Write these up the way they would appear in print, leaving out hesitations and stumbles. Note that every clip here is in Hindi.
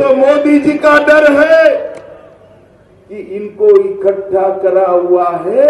तो मोदी जी का डर है कि इनको इकट्ठा करा हुआ है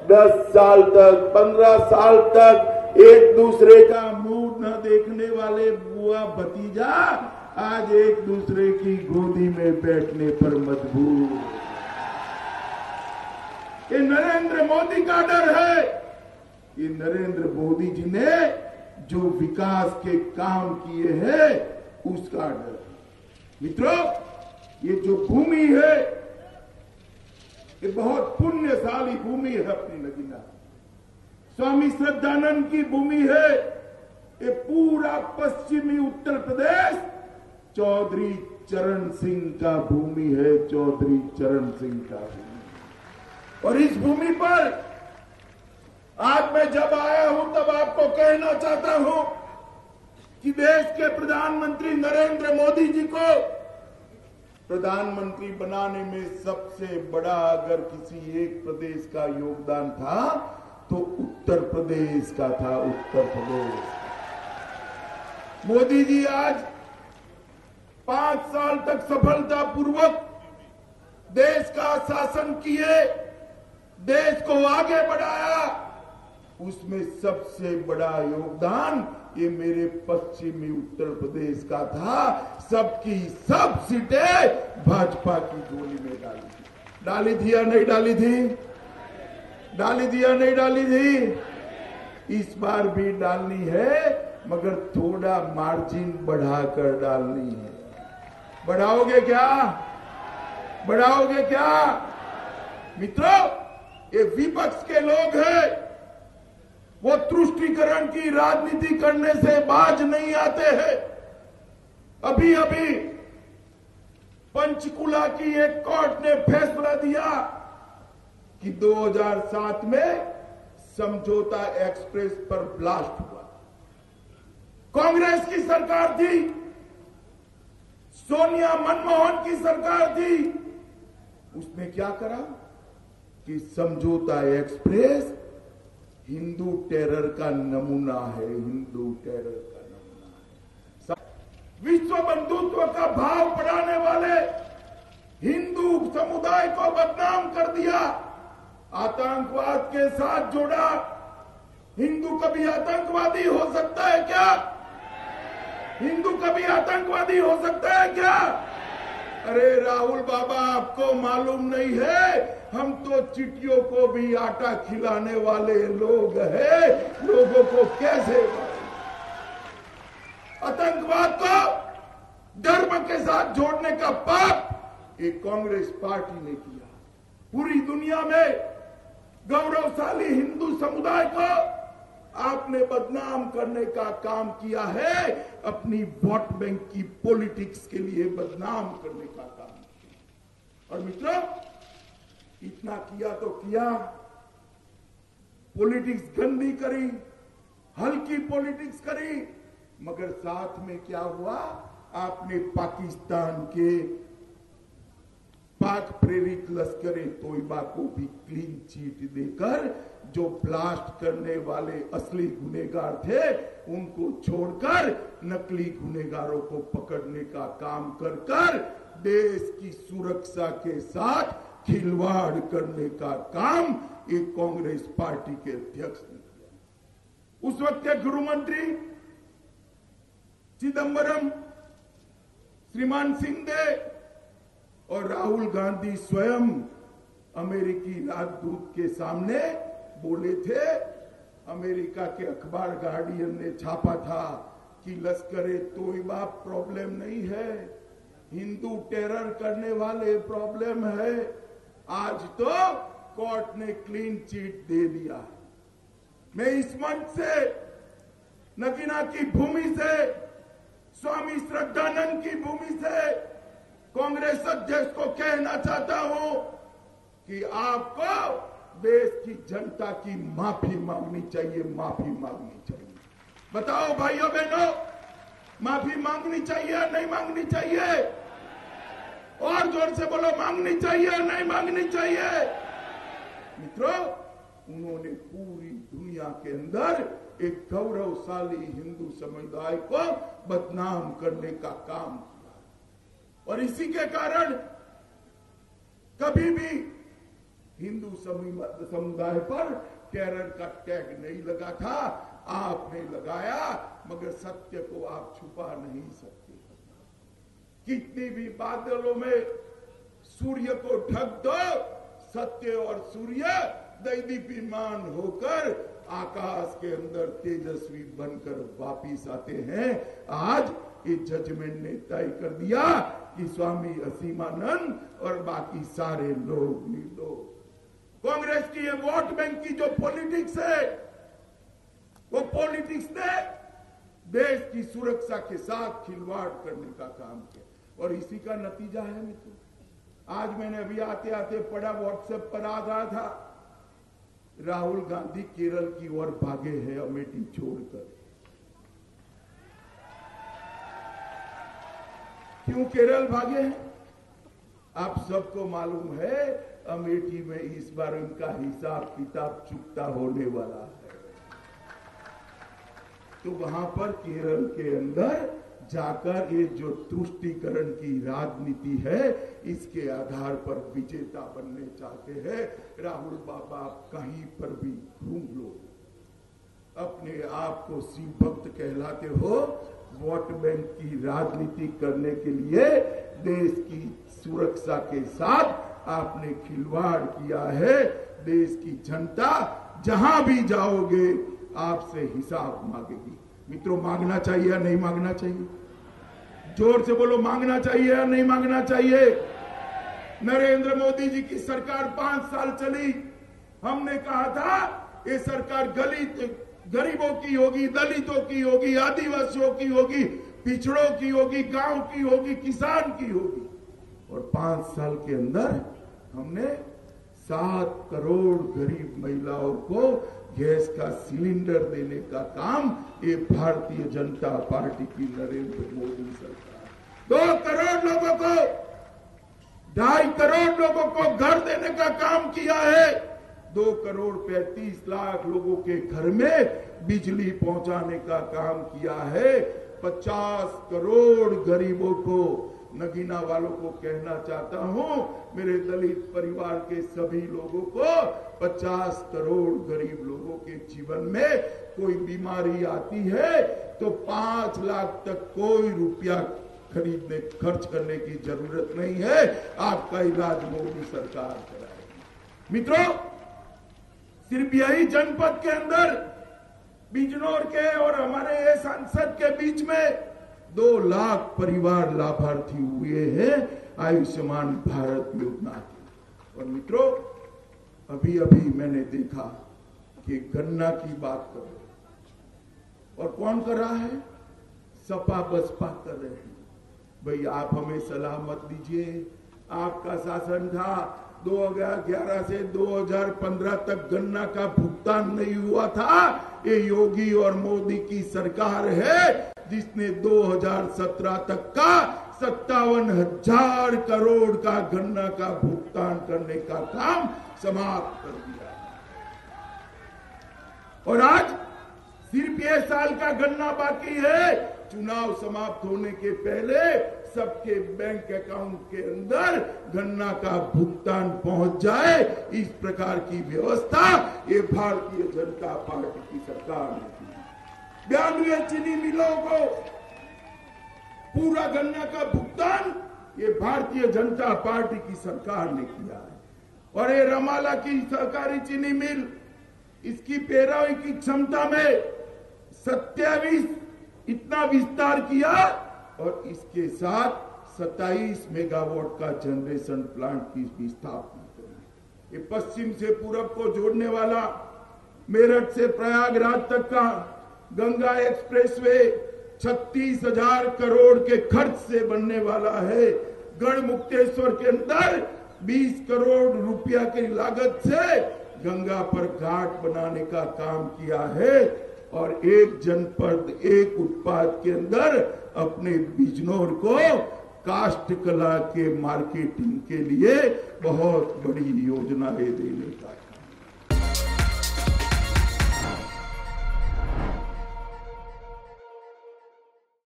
10 साल तक 15 साल तक एक दूसरे का मुंह न देखने वाले बुआ भतीजा आज एक दूसरे की गोदी में बैठने पर मजबूर। ये नरेंद्र मोदी का डर है। ये नरेंद्र मोदी जी ने जो विकास के काम किए हैं उसका डर है। मित्रों, ये जो भूमि है ये बहुत पुण्यशाली भूमि है। अपनी नगीना स्वामी श्रद्धानंद की भूमि है। ये पूरा पश्चिमी उत्तर प्रदेश चौधरी चरण सिंह का भूमि है। चौधरी चरण सिंह का भूमि। और इस भूमि पर आज मैं जब आया हूं तब आपको कहना चाहता हूं कि देश के प्रधानमंत्री नरेंद्र मोदी जी को प्रधानमंत्री बनाने में सबसे बड़ा अगर किसी एक प्रदेश का योगदान था तो उत्तर प्रदेश का था। उत्तर प्रदेश। मोदी जी आज 5 साल तक सफलतापूर्वक देश का शासन किए, देश को आगे बढ़ाया। उसमें सबसे बड़ा योगदान ये मेरे पश्चिमी उत्तर प्रदेश का था। सबकी सब सीटें भाजपा की झोली में डाली थी या नहीं डाली थी? डाली थी या नहीं डाली थी? इस बार भी डालनी है, मगर थोड़ा मार्जिन बढ़ाकर डालनी है। बढ़ाओगे क्या? बढ़ाओगे क्या? मित्रों, ये विपक्ष के लोग हैं। वो तुष्टीकरण की राजनीति करने से बाज नहीं आते हैं। अभी अभी पंचकुला की एक कोर्ट ने फैसला दिया कि 2007 में समझौता एक्सप्रेस पर ब्लास्ट हुआ। कांग्रेस की सरकार थी, सोनिया मनमोहन की सरकार थी। उसने क्या करा कि समझौता एक्सप्रेस हिंदू टेरर का नमूना है। हिंदू टेरर का नमूना है। विश्व बंधुत्व का भाव बढ़ाने वाले हिंदू समुदाय को बदनाम कर दिया, आतंकवाद के साथ जोड़ा। हिंदू कभी आतंकवादी हो सकता है क्या? हिंदू कभी आतंकवादी हो सकता है क्या? अरे राहुल बाबा, आपको मालूम नहीं है, हम तो चिटियों को भी आटा खिलाने वाले लोग हैं। लोगों को कैसे आतंकवाद को धर्म के साथ जोड़ने का पाप एक कांग्रेस पार्टी ने किया। पूरी दुनिया में गौरवशाली हिंदू समुदाय को आपने बदनाम करने का काम किया है। अपनी वोट बैंक की पॉलिटिक्स के लिए बदनाम करने का काम किया। और मित्रों, इतना किया तो किया, पॉलिटिक्स गंदी करी, हल्की पॉलिटिक्स करी, मगर साथ में क्या हुआ? आपने पाकिस्तान के पाक प्रेरित लश्कर-ए तोयबा को भी क्लीन चिट देकर जो ब्लास्ट करने वाले असली गुनहगार थे उनको छोड़कर नकली गुनहगारों को पकड़ने का काम कर देश की सुरक्षा के साथ खिलवाड़ करने का काम एक कांग्रेस पार्टी के अध्यक्ष ने किया। उस वक्त के गृह मंत्री चिदंबरम, श्रीमान सिंहदेव और राहुल गांधी स्वयं अमेरिकी राजदूत के सामने बोले थे। अमेरिका के अखबार गार्डियन ने छापा था कि लश्कर-ए तोयबा प्रॉब्लम नहीं है, हिंदू टेरर करने वाले प्रॉब्लम है। आज तो कोर्ट ने क्लीन चिट दे दिया। मैं इस मंच से, नगीना की भूमि से, स्वामी श्रद्धानंद की भूमि से कांग्रेस अध्यक्ष को कहना चाहता हूं कि आपको देश की जनता की माफी मांगनी चाहिए। माफी मांगनी चाहिए। बताओ भाइयों बहनों, माफी मांगनी चाहिए या नहीं मांगनी चाहिए? और जोर से बोलो, मांगनी चाहिए या नहीं मांगनी चाहिए? मित्रों, उन्होंने पूरी दुनिया के अंदर एक गौरवशाली हिंदू समुदाय को बदनाम करने का काम किया। और इसी के कारण कभी भी हिंदू समुदाय पर टेरर का टैग नहीं लगा था। आपने लगाया, मगर सत्य को आप छुपा नहीं सकते। कितनी भी बादलों में सूर्य को ढक दो, सत्य और सूर्य दैदीप्यमान होकर आकाश के अंदर तेजस्वी बनकर वापिस आते हैं। आज ये जजमेंट ने तय कर दिया कि स्वामी असीमानंद और बाकी सारे लोग निर्दोष। कांग्रेस की ये वोट बैंक की जो पॉलिटिक्स है, वो पॉलिटिक्स ने देश की सुरक्षा के साथ खिलवाड़ करने का काम किया और इसी का नतीजा है मित्रों। आज मैंने अभी आते आते पढ़ा, व्हाट्सएप पर आ रहा था, राहुल गांधी केरल की ओर भागे हैं अमेठी छोड़कर। क्यों केरल भागे हैं? आप सबको मालूम है अमेठी में इस बार उनका हिसाब किताब चुकता होने वाला है। तो वहां पर केरल के अंदर जाकर ये जो तुष्टीकरण की राजनीति है, इसके आधार पर विजेता बनने चाहते हैं। राहुल बाबा, आप कहीं पर भी घूम लो, अपने आप को शिव भक्त कहलाते हो। वोट बैंक की राजनीति करने के लिए देश की सुरक्षा के साथ आपने खिलवाड़ किया है। देश की जनता जहां भी जाओगे आपसे हिसाब मांगेगी। मित्रों, मांगना चाहिए या नहीं मांगना चाहिए? जोर से बोलो, मांगना चाहिए या नहीं मांगना चाहिए? नरेंद्र मोदी जी की सरकार 5 साल चली। हमने कहा था ये सरकार गरीबों की होगी, दलितों की होगी, आदिवासियों की होगी, पिछड़ों की होगी, गांव की होगी, किसान की होगी। और 5 साल के अंदर हमने 7 करोड़ गरीब महिलाओं को गैस का सिलेंडर देने का काम ये भारतीय जनता पार्टी की नरेंद्र मोदी सरकार, 2 करोड़ लोगों को, 2.5 करोड़ लोगों को घर देने का काम किया है। 2 करोड़ 35 लाख लोगों के घर में बिजली पहुंचाने का काम किया है। 50 करोड़ गरीबों को, नगीना वालों को कहना चाहता हूं, मेरे दलित परिवार के सभी लोगों को, 50 करोड़ गरीब लोगों के जीवन में कोई बीमारी आती है तो 5 लाख तक कोई रुपया खर्च करने की जरूरत नहीं है। आपका इलाज मोदी सरकार कराएगी। मित्रों, सिर्फ यही जनपद के अंदर बिजनौर के और हमारे ये सांसद के बीच में 2 लाख परिवार लाभार्थी हुए हैं आयुष्मान भारत योजना के। और मित्रों, अभी अभी मैंने देखा कि गन्ना की बात कर रहे, और कौन कर रहा है? सपा बसपा कर रहे हैं। भाई, आप हमें सलाह मत दीजिए। आपका शासन था 2011 से 2015 तक गन्ना का भुगतान नहीं हुआ था। ये योगी और मोदी की सरकार है जिसने 2017 तक का 57,000 करोड़ का गन्ना का भुगतान करने का काम समाप्त कर दिया। और आज सिर्फ ये साल का गन्ना बाकी है। चुनाव समाप्त होने के पहले सबके बैंक अकाउंट के अंदर गन्ना का भुगतान पहुंच जाए, इस प्रकार की व्यवस्था ये भारतीय जनता पार्टी की सरकार ने की। 92 चीनी मिलों को पूरा गन्ना का भुगतान ये भारतीय जनता पार्टी की सरकार ने किया है। और ये रमाला की सहकारी चीनी मिल, इसकी पेराई की क्षमता में 27 इतना विस्तार किया और इसके साथ 27 मेगावाट का जनरेशन प्लांट की भी स्थापना करी। ये पश्चिम से पूरब को जोड़ने वाला मेरठ से प्रयागराज तक का गंगा एक्सप्रेसवे 36,000 करोड़ के खर्च से बनने वाला है। गढ़मुक्तेश्वर के अंदर 20 करोड़ रुपया की लागत से गंगा पर घाट बनाने का काम किया है। और एक जनपद एक उत्पाद के अंदर अपने बिजनौर को काष्ठ कला के मार्केटिंग के लिए बहुत बड़ी योजनाएं देने का